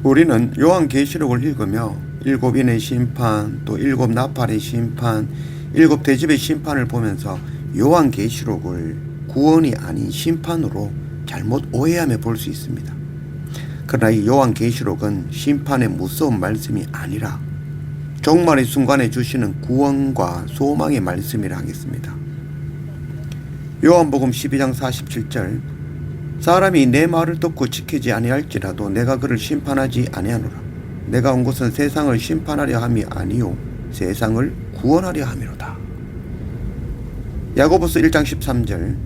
우리는 요한계시록을 읽으며 일곱 인의 심판, 또 일곱 나팔의 심판, 일곱 대집의 심판을 보면서 요한계시록을 구원이 아닌 심판으로 잘못 오해하며 볼 수 있습니다. 그러나 이 요한계시록은 심판의 무서운 말씀이 아니라 종말의 순간에 주시는 구원과 소망의 말씀이라 하겠습니다. 요한복음 12장 47절, 사람이 내 말을 듣고 지키지 아니할지라도 내가 그를 심판하지 아니하노라. 내가 온 것은 세상을 심판하려 함이 아니요 세상을 구원하려 함이로다. 야고보서 1장 13절,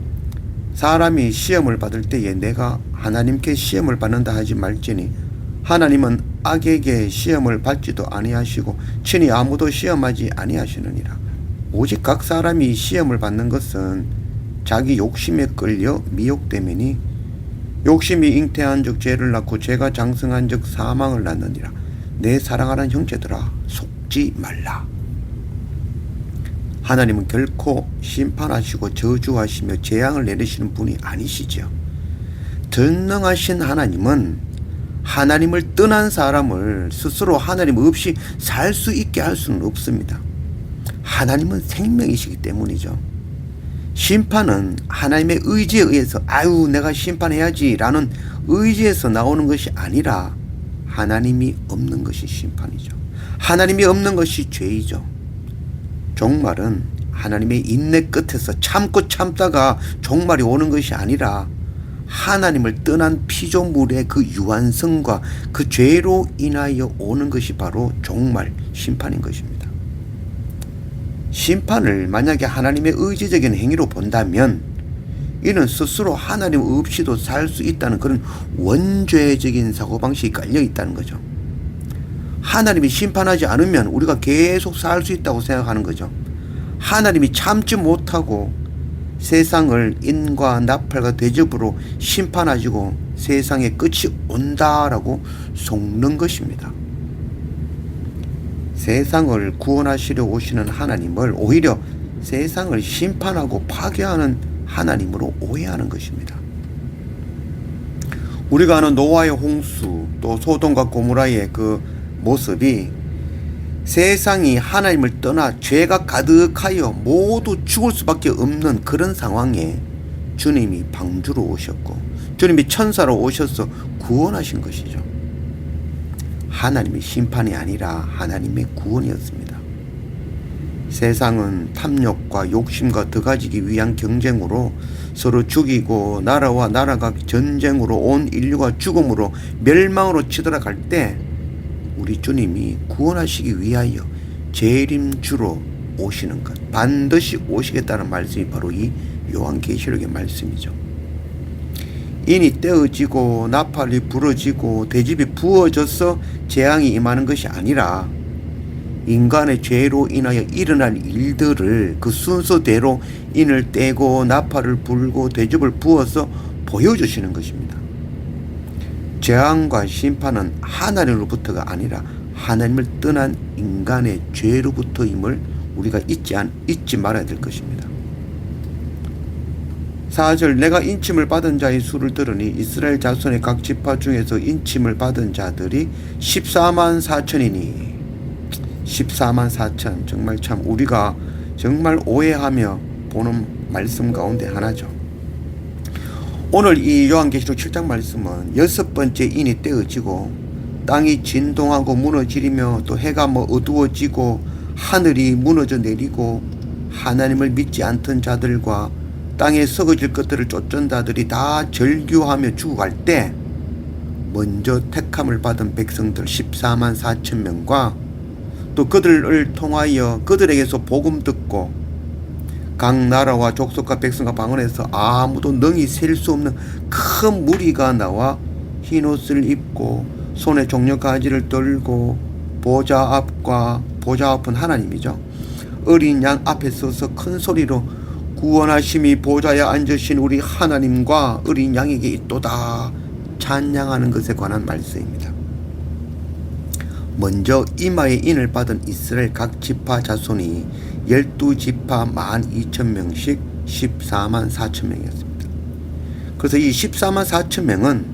사람이 시험을 받을 때에 내가 하나님께 시험을 받는다 하지 말지니 하나님은 악에게 시험을 받지도 아니하시고 친히 아무도 시험하지 아니하시느니라. 오직 각 사람이 시험을 받는 것은 자기 욕심에 끌려 미혹됨이니 욕심이 잉태한 즉 죄를 낳고 죄가 장성한 즉 사망을 낳느니라. 내 사랑하는 형제들아, 속지 말라. 하나님은 결코 심판하시고 저주하시며 재앙을 내리시는 분이 아니시지요. 전능하신 하나님은 하나님을 떠난 사람을 스스로 하나님 없이 살 수 있게 할 수는 없습니다. 하나님은 생명이시기 때문이죠. 심판은 하나님의 의지에 의해서 내가 심판해야지 라는 의지에서 나오는 것이 아니라 하나님이 없는 것이 심판이죠. 하나님이 없는 것이 죄이죠. 종말은 하나님의 인내 끝에서 참고 참다가 종말이 오는 것이 아니라 하나님을 떠난 피조물의 그 유한성과 그 죄로 인하여 오는 것이 바로 종말, 심판인 것입니다. 심판을 만약에 하나님의 의지적인 행위로 본다면 이는 스스로 하나님 없이도 살 수 있다는 그런 원죄적인 사고방식이 깔려 있다는 거죠. 하나님이 심판하지 않으면 우리가 계속 살 수 있다고 생각하는 거죠. 하나님이 참지 못하고 세상을 인과 나팔과 대접으로 심판하시고 세상의 끝이 온다라고 속는 것입니다. 세상을 구원하시려 오시는 하나님을 오히려 세상을 심판하고 파괴하는 하나님으로 오해하는 것입니다. 우리가 아는 노아의 홍수, 또 소돔과 고모라의 그 모습이 세상이 하나님을 떠나 죄가 가득하여 모두 죽을 수밖에 없는 그런 상황에 주님이 방주로 오셨고 주님이 천사로 오셔서 구원하신 것이죠. 하나님의 심판이 아니라 하나님의 구원이었습니다. 세상은 탐욕과 욕심과 더 가지기 위한 경쟁으로 서로 죽이고 나라와 나라가 전쟁으로 온 인류가 죽음으로 멸망으로 치달아갈 때 우리 주님이 구원하시기 위하여 재림주로 오시는 것, 반드시 오시겠다는 말씀이 바로 이 요한계시록의 말씀이죠. 인이 떼어지고 나팔이 부러지고 대집이 부어져서 재앙이 임하는 것이 아니라 인간의 죄로 인하여 일어날 일들을 그 순서대로 인을 떼고 나팔을 불고 대접을 부어서 보여주시는 것입니다. 재앙과 심판은 하나님으로부터가 아니라 하나님을 떠난 인간의 죄로부터임을 우리가 잊지 말아야 될 것입니다. 4절, 내가 인침을 받은 자의 수를 들으니 이스라엘 자손의 각 지파 중에서 인침을 받은 자들이 14만 4천이니 14만 4천, 정말 참 우리가 정말 오해하며 보는 말씀 가운데 하나죠. 오늘 이 요한계시록 7장 말씀은 6번째 인이 떼어지고 땅이 진동하고 무너지리며 또 해가 어두워지고 하늘이 무너져 내리고 하나님을 믿지 않던 자들과 땅에 썩어질 것들을 쫓던 자들이 다 절규하며 죽어갈 때 먼저 택함을 받은 백성들 14만 4천 명과 또 그들을 통하여 그들에게서 복음 듣고 각 나라와 족속과 백성과 방언에서 아무도 능히 셀 수 없는 큰 무리가 나와 흰옷을 입고 손에 종려가지를 들고 보좌 앞은 하나님이죠. 어린 양 앞에 서서 큰 소리로 구원하심이 보좌에 앉으신 우리 하나님과 어린 양에게 있도다 찬양하는 것에 관한 말씀입니다. 먼저 이마에 인을 받은 이스라엘 각 지파 자손이 12지파 12,000명씩 14만 4천 명이었습니다. 그래서 이 14만 4천 명은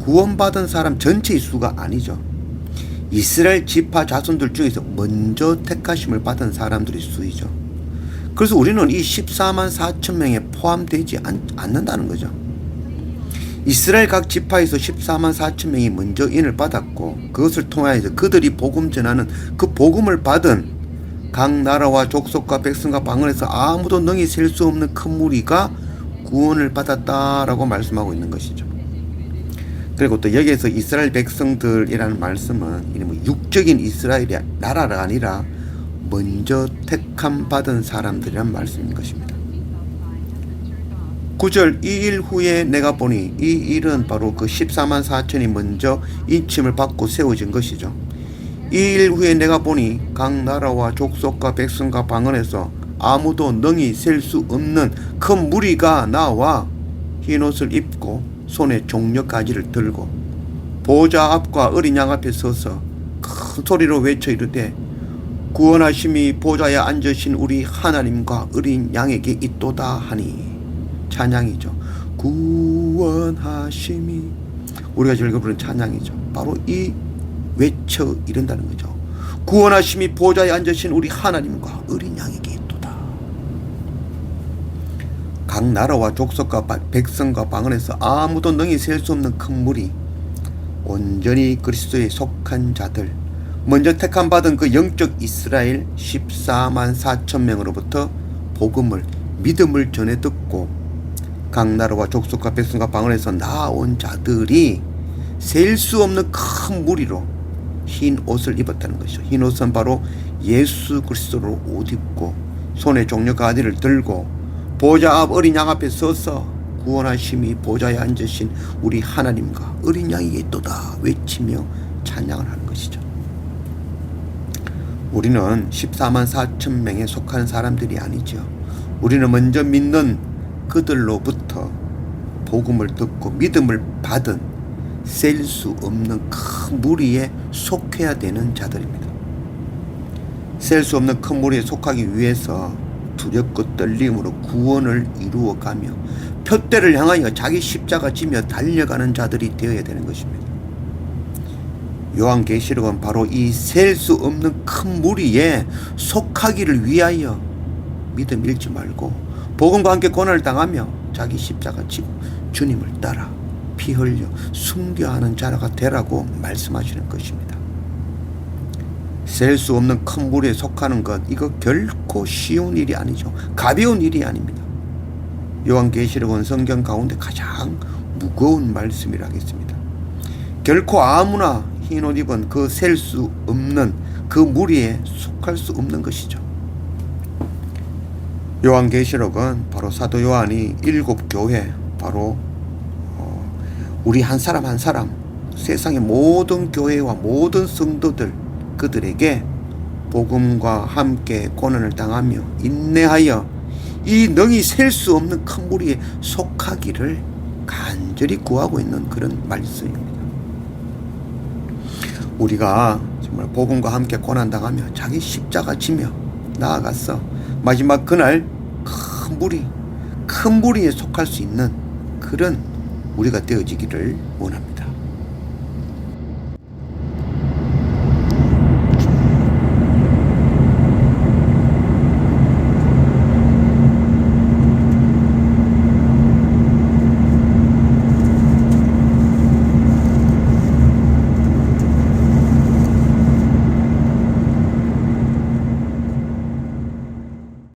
구원받은 사람 전체의 수가 아니죠. 이스라엘 지파 자손들 중에서 먼저 택하심을 받은 사람들의 수이죠. 그래서 우리는 이 14만 4천 명에 포함되지 않는다는 거죠. 이스라엘 각 지파에서 14만 4천 명이 먼저 인을 받았고 그것을 통하여서 그들이 복음 전하는 그 복음을 받은 각 나라와 족속과 백성과 방언에서 아무도 능히 셀 수 없는 큰 무리가 구원을 받았다라고 말씀하고 있는 것이죠. 그리고 또 여기에서 이스라엘 백성들이라는 말씀은 뭐 육적인 이스라엘이 나라가 아니라 먼저 택함 받은 사람들이란 말씀인 것입니다. 9절 이 일 후에 내가 보니 이 일은 바로 그 14만 4천이 먼저 인침을 받고 세워진 것이죠. 이 일 후에 내가 보니 각 나라와 족속과 백성과 방언에서 아무도 능히 셀 수 없는 큰 무리가 나와 흰옷을 입고 손에 종려가지를 들고 보좌 앞과 어린 양 앞에 서서 큰 소리로 외쳐 이르되 구원하심이 보좌에 앉으신 우리 하나님과 어린 양에게 있도다 하니 찬양이죠. 구원하심이 우리가 즐겨 부르는 찬양이죠. 바로 이 외쳐 이른다는 거죠. 구원하심이 보좌에 앉으신 우리 하나님과 어린 양에게 있도다. 각 나라와 족속과 백성과 방언에서 아무도 능히 셀 수 없는 큰 무리, 온전히 그리스도에 속한 자들, 먼저 택함 받은 그 영적 이스라엘 14만 4천 명으로부터 복음을 믿음을 전해 듣고 각 나라와 족속과 백성과 방언에서 나온 자들이 셀 수 없는 큰 무리로 흰 옷을 입었다는 것이죠. 흰 옷은 바로 예수 그리스도로 옷 입고 손에 종려가지를 들고 보좌 앞 어린 양 앞에 서서 구원하심이 보좌에 앉으신 우리 하나님과 어린 양에게 있도다 외치며 찬양을 하는 것이죠. 우리는 14만 4천 명에 속한 사람들이 아니죠. 우리는 먼저 믿는 그들로부터 복음을 듣고 믿음을 받은 셀 수 없는 큰 무리에 속해야 되는 자들입니다. 셀 수 없는 큰 무리에 속하기 위해서 두렵고 떨림으로 구원을 이루어가며 표대를 향하여 자기 십자가 지며 달려가는 자들이 되어야 되는 것입니다. 요한계시록은 바로 이 셀 수 없는 큰 무리에 속하기를 위하여 믿음 잃지 말고 복음과 함께 고난을 당하며 자기 십자가 지고 주님을 따라 피 흘려 순교하는 자가 되라고 말씀하시는 것입니다. 셀 수 없는 큰 무리에 속하는 것, 이거 결코 쉬운 일이 아니죠. 가벼운 일이 아닙니다. 요한계시록은 성경 가운데 가장 무거운 말씀이라 하겠습니다. 결코 아무나 흰옷 입은 그 셀 수 없는 그 무리에 속할 수 없는 것이죠. 요한계시록은 바로 사도 요한이 7교회, 바로 우리 한 사람 한 사람, 세상의 모든 교회와 모든 성도들, 그들에게 복음과 함께 고난을 당하며 인내하여 이 능히 셀 수 없는 큰 무리에 속하기를 간절히 구하고 있는 그런 말씀입니다. 우리가 정말 복음과 함께 고난 당하며 자기 십자가 지며 나아가서 마지막 그날 큰 무리에 속할 수 있는 그런 우리가 되어지기를 원합니다.